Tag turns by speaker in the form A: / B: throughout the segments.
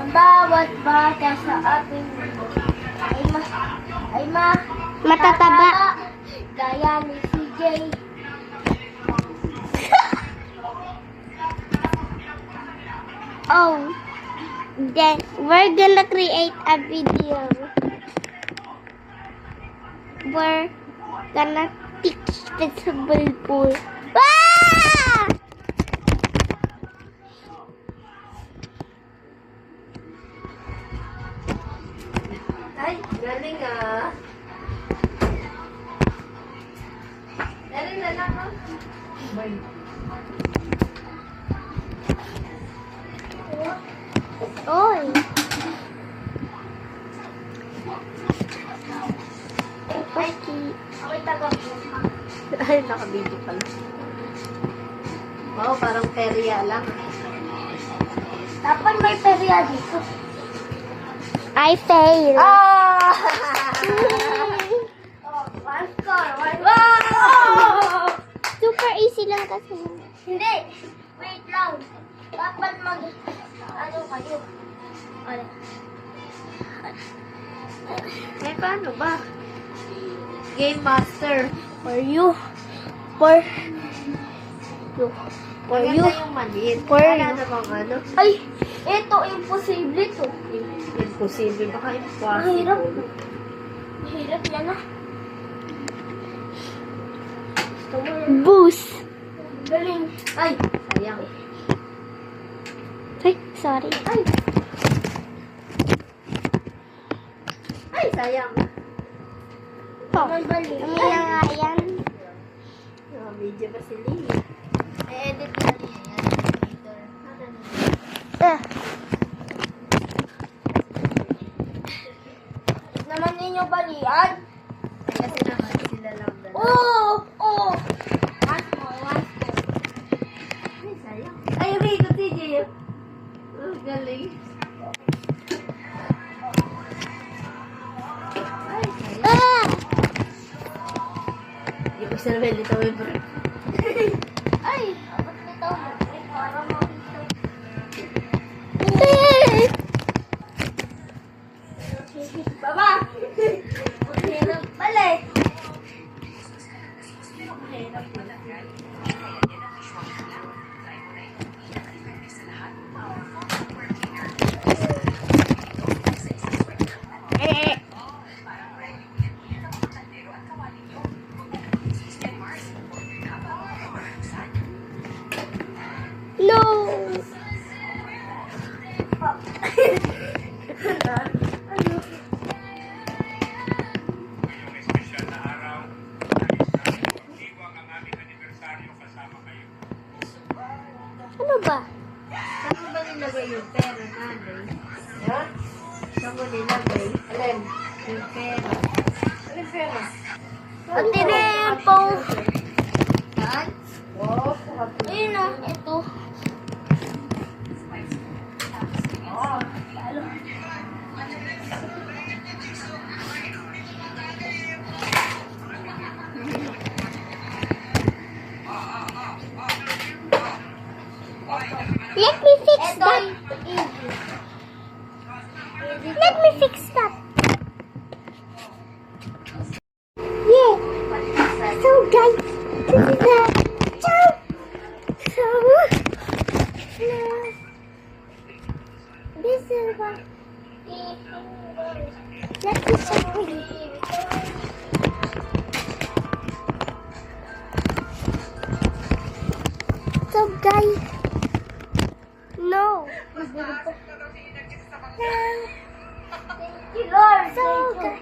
A: Ang bawat bata sa ating mundo ay
B: Matataba.
A: Gaya ni CJ.
B: Oh, then we're gonna create a video. We're gonna teach visible pool. Ah!
C: Ay, galing ah. Galing na lang ah.
B: Oy.
A: Ay, ako'y taga po.
C: Ay, naka-video pala. Wow, parang perya lang.
A: Dapat may perya dito.
B: I fail.
A: Ah! Oh, one score. Wow!
B: Super easy lang kasi.
A: Hindi. Wait lang. Dapat ano kayo? Ano?
C: Eh, paano ba? Game Master.
B: For you. For you. For
C: Maganda
B: you.
C: yung maliit.
B: For
C: Wala
B: you.
C: namang ano.
A: Ay, ito, imposible to.
C: Imposible. Baka
A: Mahirap.
C: impossible.
A: Mahirap yan ah. Gusto mo yan?
B: Boost.
A: Galing. Ay,
C: Sayang.
B: Ay, sorry.
A: ay,
C: Ay, sayang.
B: Oh,
A: may bali.
B: umilang nga yan.
C: Naka-video pa si Lee. I-edit na niya yan. Later.
B: Ah.
A: Naman ninyo balian.
C: Kasi naman sila lang dalawa.
A: Oh, oh. Once more, once more.
C: Ay, sayang. Ay, okay. Ito, TJ. Oh, galing. Ay, sayang.
B: Ah!
C: Yung isa naman dito may break.
A: Ay, abot nito. Para makita. Baba! Mahirap balik. Mahirap balik.
B: Eh. No.
D: Ngayong espesyal na araw, iwang ang aming anibersaryo kasama kayo.
B: Ano ba?
C: Saan mo ba nilagay yung pera, nanay? Ha? Saan mo nilagay? Alin? Yung pera. Alin pera?
A: Pati rin po.
C: Saan? Oh,
A: Ayun o, ito.
B: Let me fix
A: Ito,
B: that.
A: easy.
B: Let me fix that. Yeah. So guys, this is the jump. So now this is what. Let me show you. So guys, no.
A: Thank you, Lord.
B: So
A: Thank you.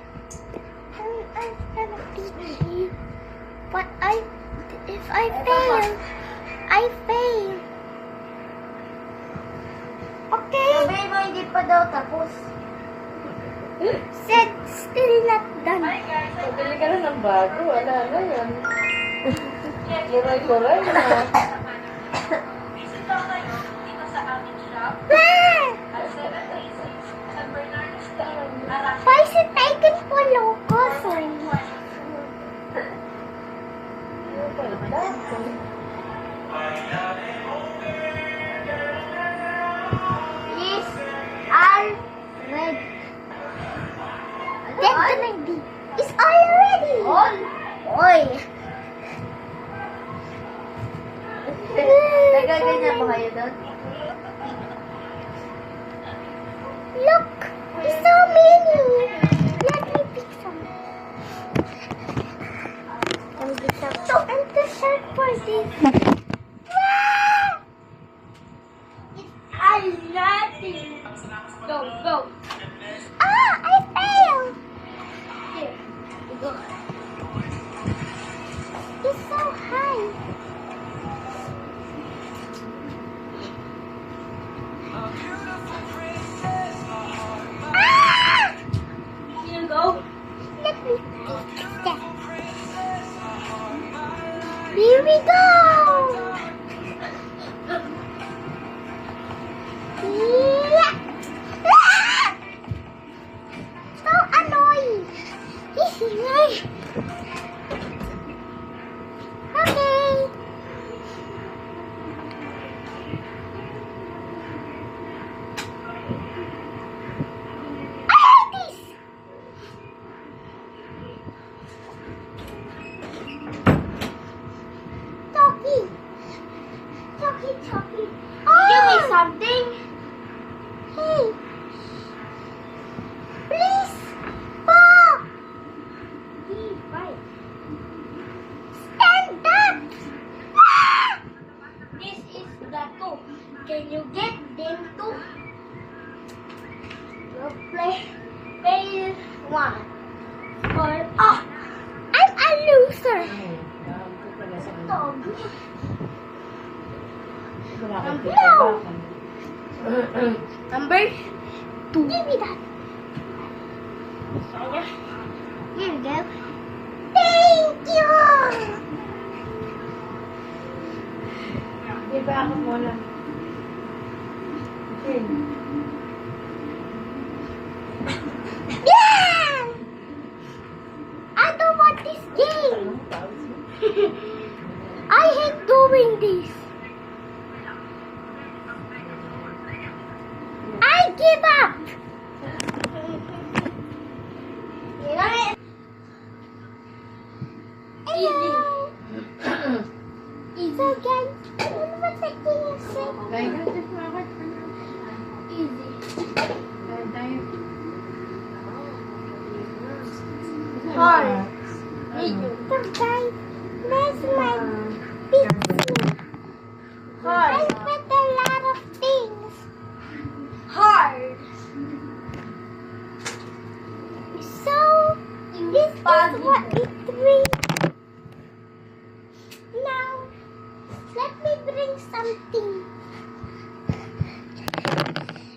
B: guys, I'm gonna teach you. But if I fail, I fail. Okay?
A: Sabihin mo, hindi pa daw tapos.
B: Said still not done.
C: Pabili ka na ng bago. Wala na yan. Kuray-kuray na.
B: Why is it taken for locos?
A: Yes, I all red.
B: That's gonna be. It's already.
A: All.
B: Oy.
C: Nagaganyan ba kayo doon?
B: Look. There's so many. Let me pick some. Let me pick some. So, I'm too sharp for this. Ah!
A: I'm nothing. Go, go.
B: Ah, I failed.
A: Here. You go.
B: It's so high. Ah!
A: You go.
B: Let me pick that. Here we go. Yeah. Ah! So annoying. Okay. Ah, this. Talkie. Talkie, talkie.
A: Give me
B: Oh,
A: something.
B: hey. Please. Stop.
A: Right.
B: Stand up. Ah!
A: This is the two. Can you get them two? You play one. Or oh,
B: I'm a loser.
A: dog.
B: No.
A: Number
B: Give me that.
A: here you go.
B: Thank you.
C: Di ba ako muna? Okay.
B: Yeah. I don't want this game. I hate doing this. I give up. Hello. So guys, what's the game say?
C: Kaya ka dito ako.
A: Easy.
C: Kaya tayo.
A: Hard. Medium.
B: So guys, where's my pizza? I
A: Hard.
B: put a lot of things.
A: Hard.
B: So this is what it means. Now let me bring something.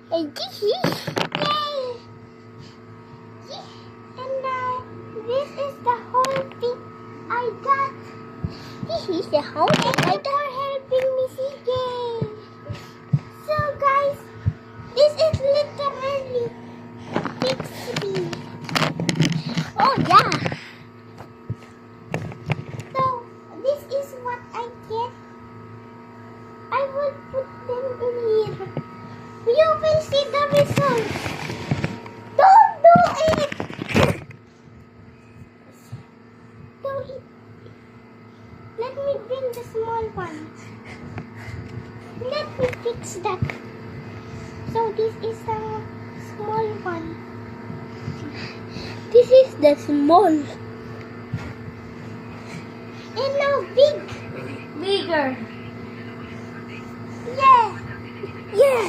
B: And this is yay. And now this is the whole thing I got. This is the whole thing I got for helping me see game. So guys, this is literally Pixie. Oh yeah. So this is what I get. I will put them in here. You will see the results. Don't do it. Don't eat. Let me bring the small one. Let me fix that. So this is the small one. This is the small. And now big.
A: Bigger.
B: Yeah. Yeah.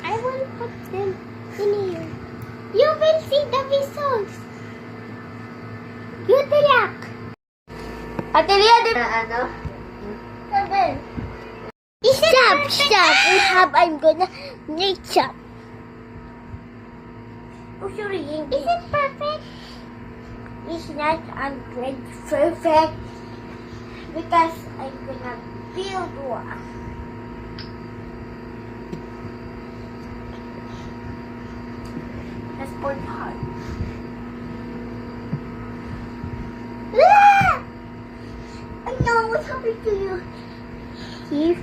B: I will put them in here. You will see the results. Good luck.
A: Ate Lia,
C: Na ano?
A: sabi.
B: Stop, stop. I'm gonna make chop.
A: Oh, sorry.
B: Is it perfect?
A: It's not perfect because I'm gonna build one. That's for hard.
B: Ah!
A: I know what's happening to you.
B: Keep